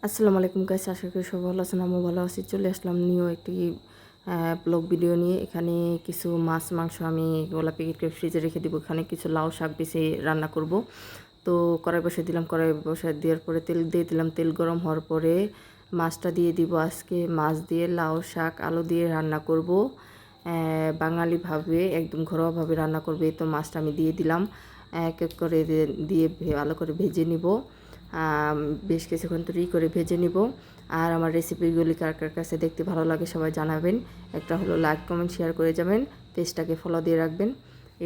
আসসালামু আলাইকুম গাইস, আশা করি সবাই ভালো আছেন। আমিও ভালো আছি। চলে আসলাম নিউ একটি ব্লগ ভিডিও নিয়ে। এখানে কিছু মাছ মাংস আমি ওগুলা প্যাকেট করে ফ্রিজে রেখে দিব। এখানে কিছু লাউ শাক বেছে রান্না করব। তো কড়াই বসে দিলাম, কড়াই বসে দেওয়ার পরে তেল দিয়ে দিলাম। তেল গরম হওয়ার পরে মাছটা দিয়ে দিব। আজকে মাছ দিয়ে লাউ শাক আলু দিয়ে রান্না করব, বাঙালিভাবে একদম ঘরোয়াভাবে রান্না করবে। তো মাছটা আমি দিয়ে দিলাম, এক এক করে দিয়ে ভালো করে ভেজে নিব। বেশ কিছুক্ষণ তৈরি করে ভেজে নিব। আর আমার রেসিপিগুলি কার কার কাছে দেখতে ভালো লাগে সবাই জানাবেন। একটা হলো লাইক কমেন্ট শেয়ার করে যাবেন, পেজটাকে ফলো দিয়ে রাখবেন।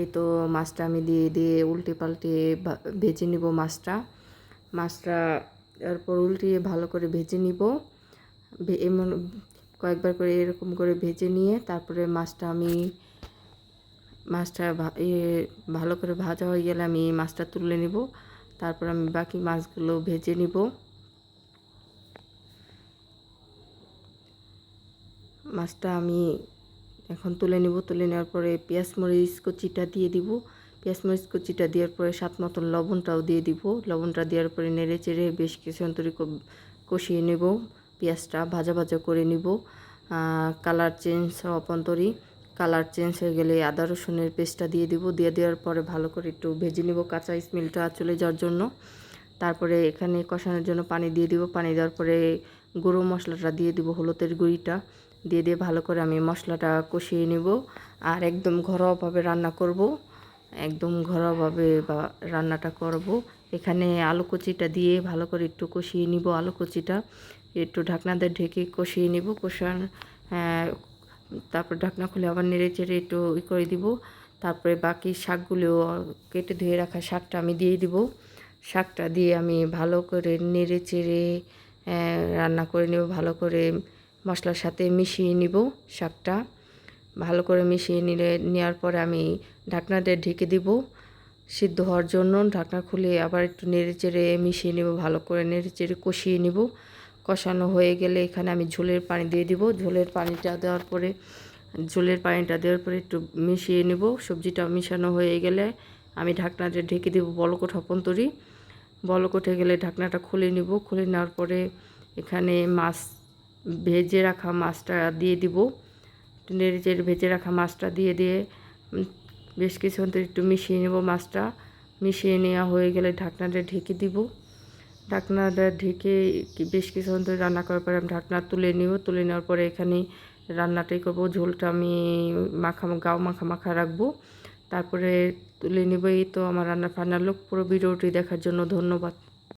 এই তো মাছটা আমি দিয়ে দিয়ে উল্টে পাল্টে ভেজে নিব। মাছটা এরপর উল্টিয়ে ভালো করে ভেজে নিব। এমন কয়েকবার করে এরকম করে ভেজে নিয়ে তারপরে মাছটা ভালো করে ভাজা হয়ে গেলে আমি মাছটা তুলে নিব। তারপর আমি বাকি মাছগুলো ভেজে নিব। মাছটা আমি এখন তুলে নিব। তুলে নেওয়ার পরে পেঁয়াজ মরিচ কুচিটা দিয়ে দিব। পেঁয়াজ মরিচ কুচিটা দেওয়ার পরে স্বাদ মতন লবণটাও দিয়ে দিব। লবণটা দেওয়ার পরে নেড়ে চেড়ে বেশ কিছুক্ষণ ধরে কষিয়ে নেব। পেঁয়াজটা ভাজা ভাজা করে নিব। কালার চেঞ্জ হওয়া পর্যন্ত কালার চেঞ্জ হয়ে গেলে আদা রসুনের পেস্টটা দিয়ে দিব। দিয়ে দেওয়ার পরে ভালো করে একটু ভেজে নিব কাঁচা স্মেলটা চলে যাওয়ার জন্য। তারপরে এখানে কষানোর জন্য পানি দিয়ে দিব। পানি দেওয়ার পরে গুঁড়ো মশলাটা দিয়ে দিব, হলুদের গুঁড়িটা দিয়ে দিয়ে ভালো করে আমি মশলাটা কষিয়ে নেব। আর একদম ঘরোয়াভাবে রান্না করব, একদম ঘরোয়াভাবে রান্নাটা করব। এখানে আলু কুচিটা দিয়ে ভালো করে একটু কষিয়ে নিব। আলু কুচিটা একটু ঢাকনা দিয়ে ঢেকে কষিয়ে নিব। তারপর ঢাকনা খুলে আবার নেড়ে চেড়ে একটু করে দিব। তারপরে বাকি শাকগুলো কেটে ধুয়ে রাখা শাকটা আমি দিয়ে দিব। শাকটা দিয়ে আমি ভালো করে নেড়ে চেড়ে রান্না করে নেব। ভালো করে মশলার সাথে মিশিয়ে নিব। শাকটা ভালো করে মিশিয়ে নেওয়ার পরে আমি ঢাকনা দিয়ে ঢেকে দিব সিদ্ধ হওয়ার জন্য। ঢাকনা খুলে আবার একটু নেড়ে চেড়ে মিশিয়ে নেব। ভালো করে নেড়ে চেড়ে কষিয়ে নেব। কষানো হয়ে গেলে এখানে আমি ঝোলের পানি দিয়ে দিব। ঝোলের পানিটা দেওয়ার পরে একটু মিশিয়ে নেব। সবজিটা মিশানো হয়ে গেলে আমি ঢাকনাটা ঢেকে দেব বলক ওঠা পর্যন্ত। বলক উঠে গেলে ঢাকনাটা খুলে নিব। খুলে নেওয়ার পরে এখানে ভেজে রাখা মাছটা দিয়ে দিব। নেড়ে চেড়ে ভেজে রাখা মাছটা দিয়ে দিয়ে বেশ কিছুক্ষণ ধরে একটু মিশিয়ে নেব। মাছটা মিশিয়ে নেওয়া হয়ে গেলে ঢাকনাটা ঢেকে দিব। ঢাকনাটা ঢেকে বেশ কিছুক্ষণ ধরে রান্না করার পরে আমি ঢাকনা তুলে নিব। তুলে নেওয়ার পরে এখানে রান্নাটাই করব। ঝোলটা আমি গাও মাখা রাখবো। তারপরে তুলে নেব। এই তো আমার রান্নার ফাইনাল লুক। পুরো ভিডিওটি দেখার জন্য ধন্যবাদ।